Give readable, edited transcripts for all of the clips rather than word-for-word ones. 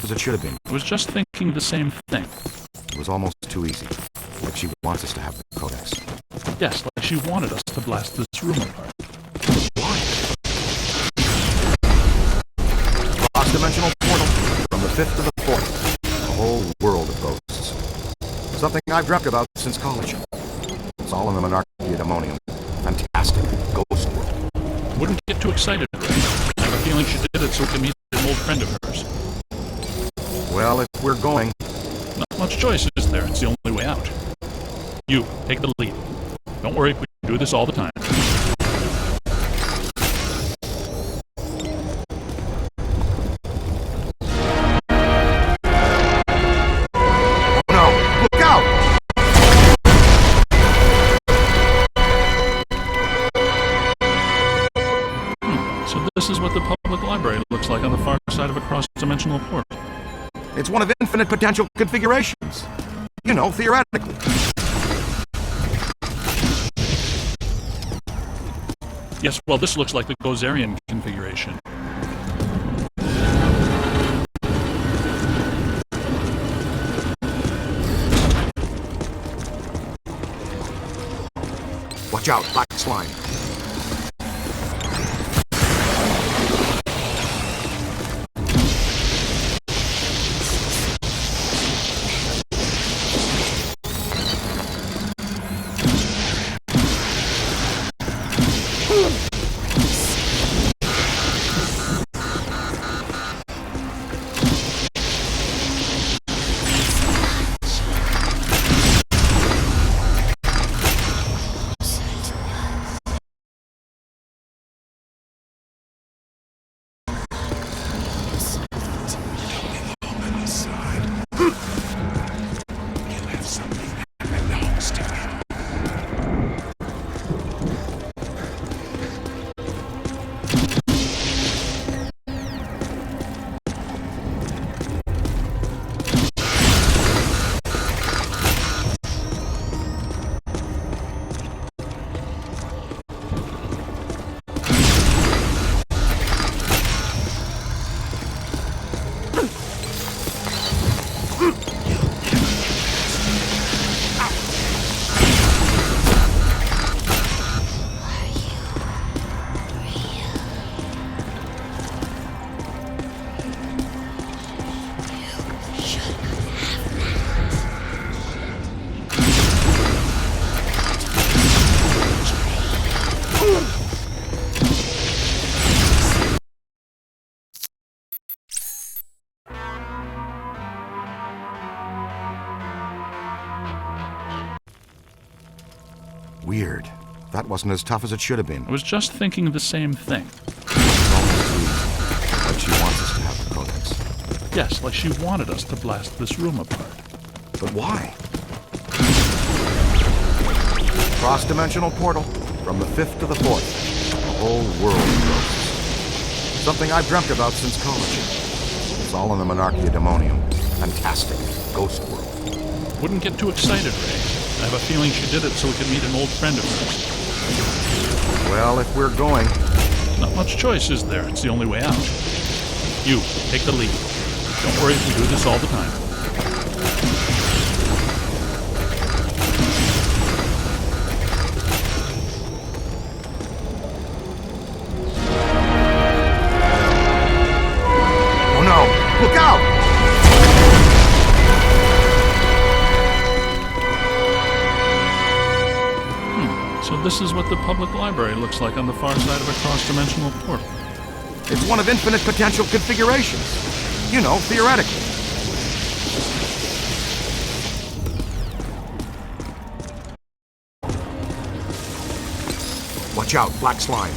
as it should have been. I was just thinking the same thing. It was almost too easy. Like she wants us to have the codex. Yes, like she wanted us to blast this room apart. Why? Cross-dimensional portal from the 5th to the 4th. A whole world of ghosts. Something I've dreamt about since college. It's all in the monarchiademonium. Fantastic ghost world. Wouldn't get too excited, Ray. I have a feeling she did it so we can meet an old friend of hers. Well, if we're going... Not much choice, is there? It's the only way out. You, take the lead. Don't worry, we do this all the time. Oh no! Look out! So this is what the public library looks like on the far side of a cross-dimensional portal. It's one of infinite potential configurations. You know, theoretically. Yes, well, this looks like the Gozerian configuration. Watch out, black slime. Weird. That wasn't as tough as it should have been. I was just thinking the same thing. It's almost too easy. Like she wants us to have the codex. Yes, like she wanted us to blast this room apart. But why? Cross-dimensional portal from the 5th to the 4th. A whole world of ghosts. Something I've dreamt about since college. It's all in the monarchiademonium. Fantastic ghost world. Wouldn't get too excited, Ray. I have a feeling she did it so we could meet an old friend of hers. Well, if we're going... Not much choice, is there? It's the only way out. You, take the lead. Don't worry, we do this all the time. Oh no! Look out! So this is what the public library looks like on the far side of a cross-dimensional portal. It's one of infinite potential configurations. You know, theoretically. Watch out, black slime.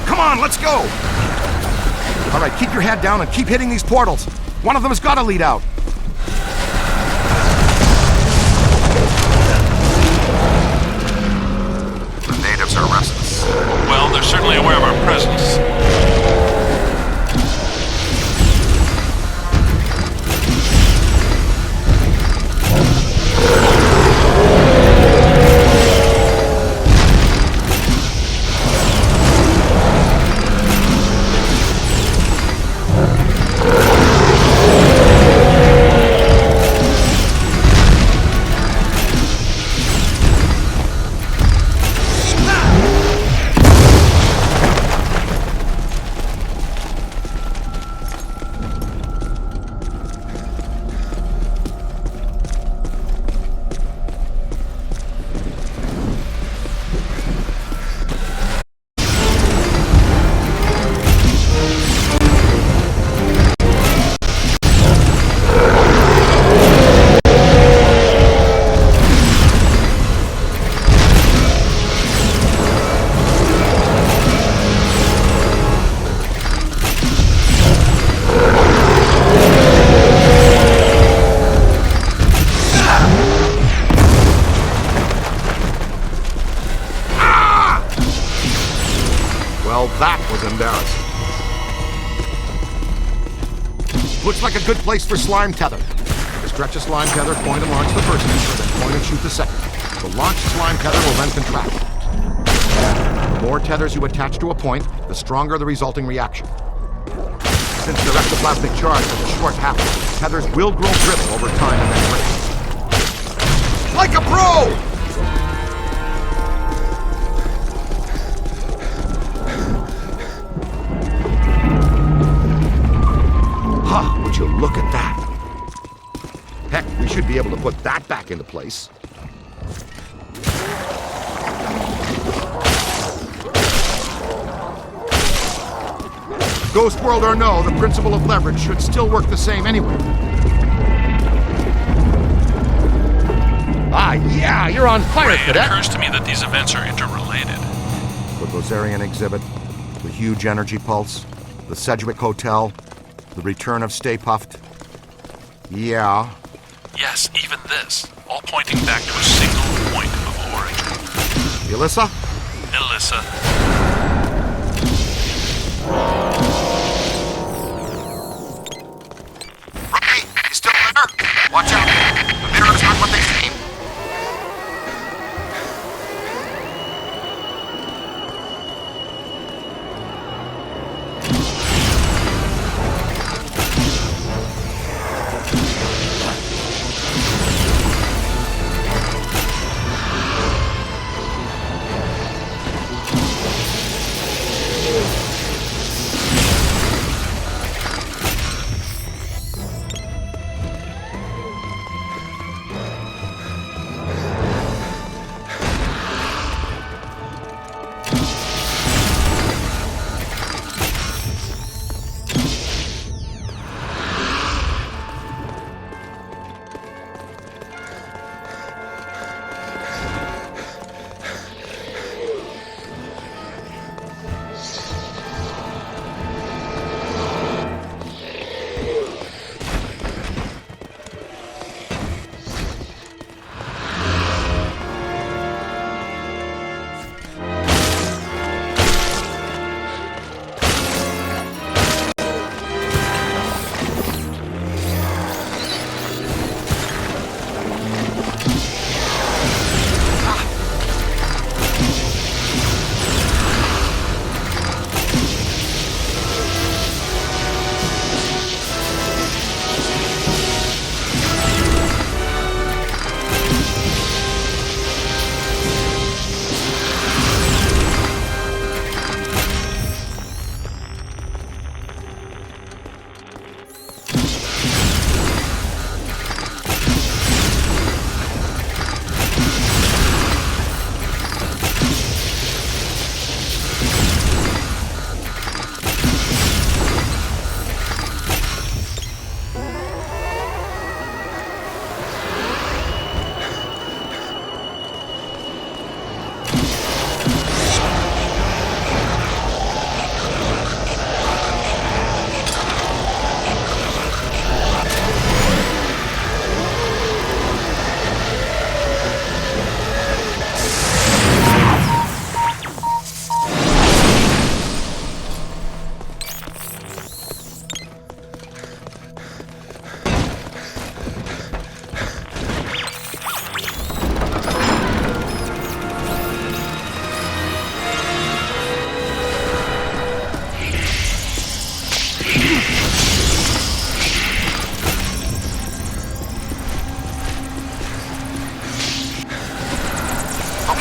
Come on, let's go! All right, keep your head down and keep hitting these portals. One of them has got to lead out. The natives are restless. Well, they're certainly aware of our presence. That was embarrassing. Looks like a good place for slime tether. Stretch a slime tether, point and launch the first tether, then point and shoot the second. The launched slime tether will then contract. The more tethers you attach to a point, the stronger the resulting reaction. Since their ectoplasmic charge has a short half-life, tethers will grow brittle over time and then break. Like a pro! Ha! Would you look at that? Heck, we should be able to put that back into place. Ghost world or no, the principle of leverage should still work the same anyway. Ah, yeah, you're on fire, Ray, Cadet! it occurs to me that these events are interrelated. The Gozerian exhibit, the huge energy pulse, the Sedgwick Hotel, the return of Stay Puft. Yeah. Yes, even this, all pointing back to a single point of origin. Elissa? Elissa. Ray, you still there? Watch out. The mirrors aren't what they seem.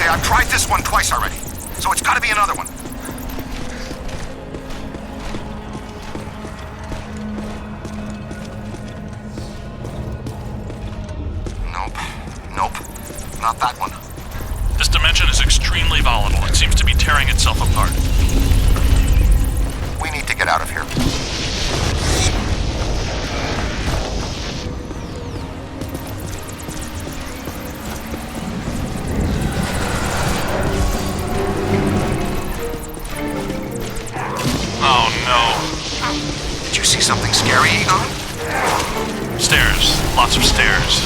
I've tried this one twice already, so it's gotta be another one. Nope. Not that one. This dimension is extremely volatile. It seems to be tearing itself apart. We need to get out of here. Oh no. Did you see something scary, Egon? Stairs. Lots of stairs.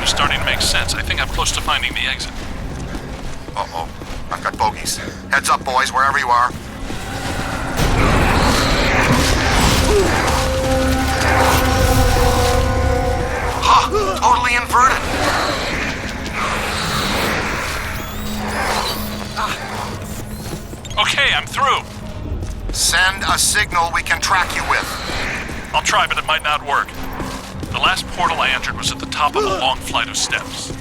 is starting to make sense. I think I'm close to finding the exit. Uh-oh. I've got bogeys. Heads up, boys, wherever you are. Ha! Totally inverted. Okay, I'm through. Send a signal we can track you with. I'll try, but it might not work. The last portal I entered was at the top of a long flight of steps.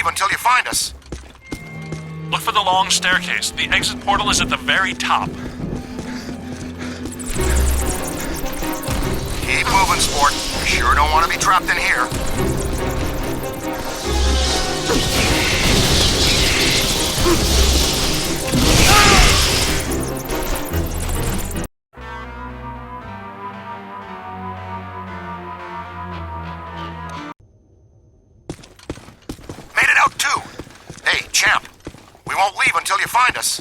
Until you find us. Look for the long staircase. The exit portal is at the very top. Keep moving, sport. You sure don't want to be trapped in here. Until you find us.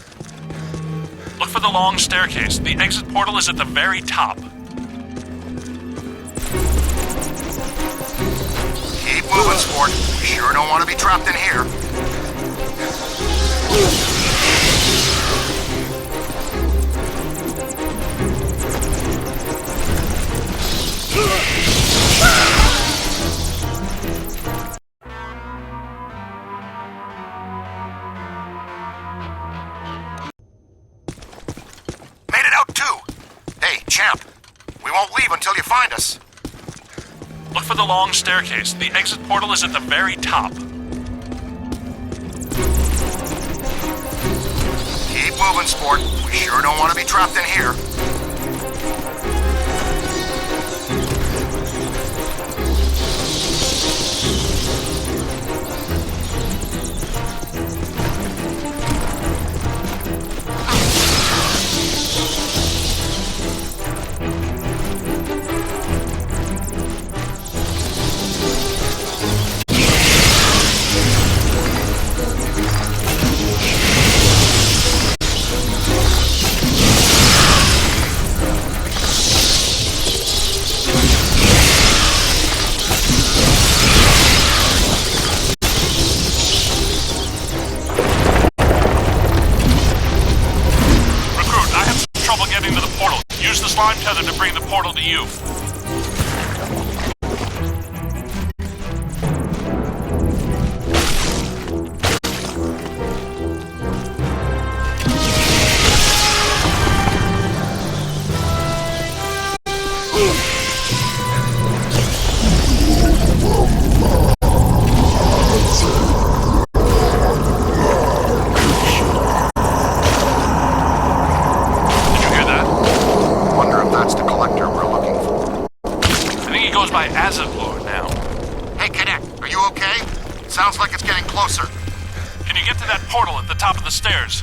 Look for the long staircase. The exit portal is at the very top. Keep moving, sport. You sure don't want to be trapped in here. Until you find us. Look for the long staircase. The exit portal is at the very top. Keep moving, sport. We sure don't want to be trapped in here. Slime tether to bring the portal to you. Sounds like it's getting closer. Can you get to that portal at the top of the stairs?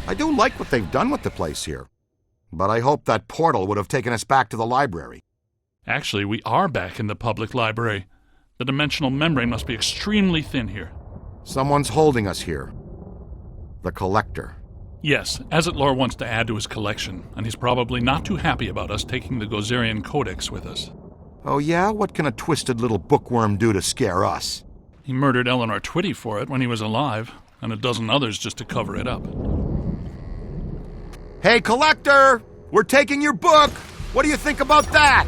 I do like what they've done with the place here. But I hope that portal would have taken us back to the library. Actually, we are back in the public library. The dimensional membrane must be extremely thin here. Someone's holding us here. The Collector. Yes, Azetlor wants to add to his collection, and he's probably not too happy about us taking the Gozerian codex with us. Oh yeah? What can a twisted little bookworm do to scare us? He murdered Eleanor Twitty for it when he was alive, and a dozen others just to cover it up. Hey, Collector! We're taking your book! What do you think about that?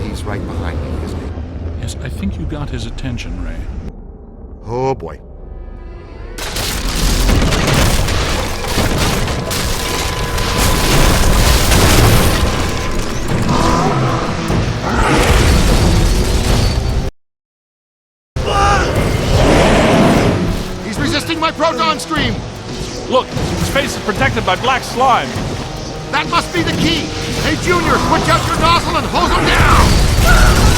He's right behind me, isn't he? Yes, I think you got his attention, Ray. Oh boy. He's resisting my proton stream! Look, his face is protected by black slime. That must be the key! Hey, Junior, switch out your nozzle and hose him down!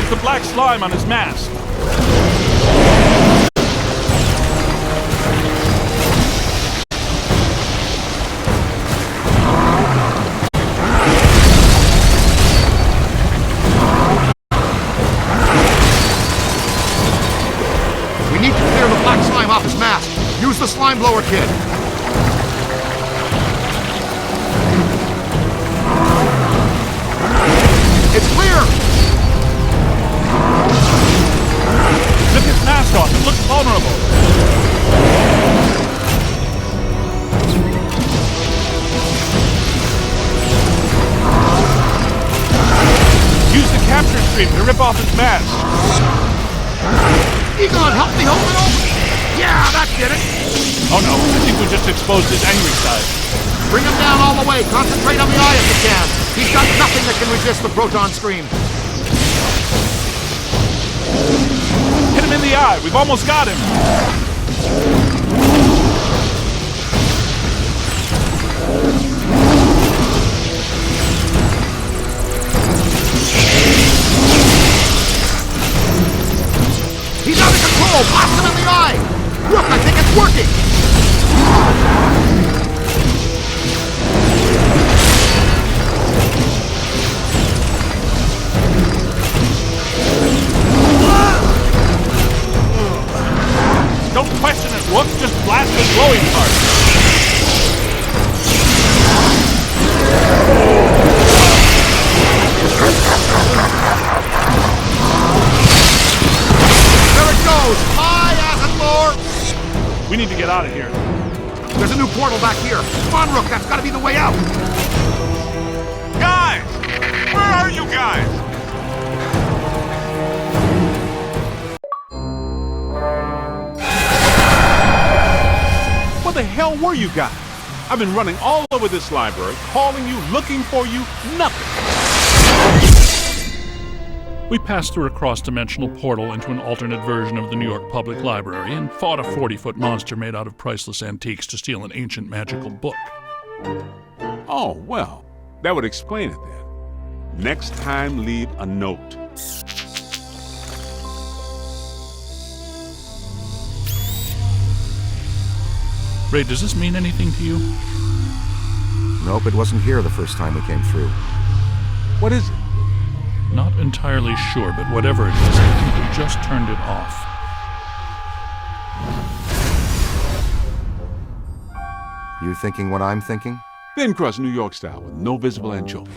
Analyze the black slime on his mask. We need to clear the black slime off his mask. Use the slime blower kit. It's clear! Rip his mask off. It looks vulnerable. Use the capture stream to rip off his mask. Egon, help me hold it open! Yeah, that did it! Oh no, I think we just exposed his angry side. Bring him down all the way. Concentrate on the eye if you can. He's got nothing that can resist the proton stream. Hit him in the eye. We've almost got him. He's out of control! Blast him in the eye! Look, I think it's working! Don't question it, Rook. Just blast the glowing part. There it goes! My acid blower! We need to get out of here. There's a new portal back here. Come on, Rook, that's gotta be the way out! Guys! Where are you guys? Where the hell were you guys? I've been running all over this library, calling you, looking for you, nothing. We passed through a cross-dimensional portal into an alternate version of the New York Public Library and fought a 40-foot monster made out of priceless antiques to steal an ancient magical book. Oh, well, that would explain it then. Next time, leave a note. Ray, does this mean anything to you? Nope, it wasn't here the first time we came through. What is it? Not entirely sure, but whatever it is, I think we just turned it off. You thinking what I'm thinking? Thin crust New York style with no visible anchovy.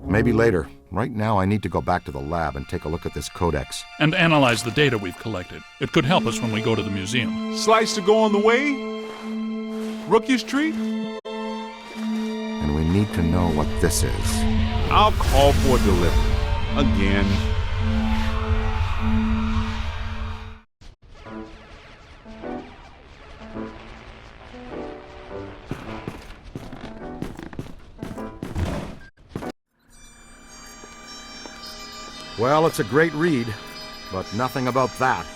Maybe later. Right now, I need to go back to the lab and take a look at this codex. And analyze the data we've collected. It could help us when we go to the museum. Slice to go on the way? Rookie's treat? And we need to know what this is. I'll call for delivery. Again. Well, it's a great read, but nothing about that.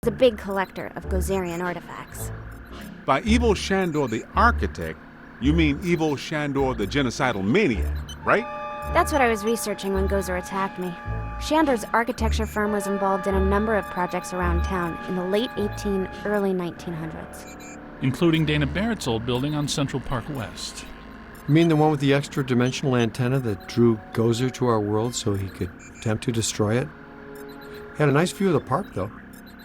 A big collector of Gozerian artifacts. By Evil Shandor the architect, you mean Evil Shandor the genocidal maniac, right? That's what I was researching when Gozer attacked me. Shandor's architecture firm was involved in a number of projects around town in the late early 1900s. Including Dana Barrett's old building on Central Park West. You mean the one with the extra-dimensional antenna that drew Gozer to our world so he could attempt to destroy it? Had a nice view of the park, though.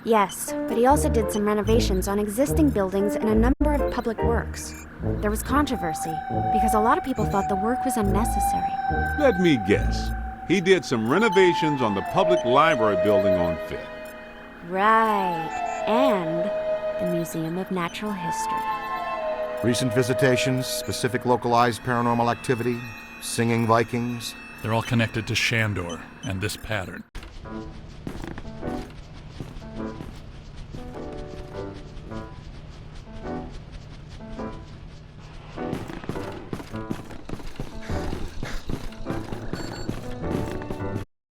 Yes, but he also did some renovations on existing buildings and a number of public works. There was controversy, because a lot of people thought the work was unnecessary. Let me guess. He did some renovations on the public library building on 5th. Right, and the Museum of Natural History. Recent visitations, specific localized paranormal activity, singing Vikings. They're all connected to Shandor and this pattern.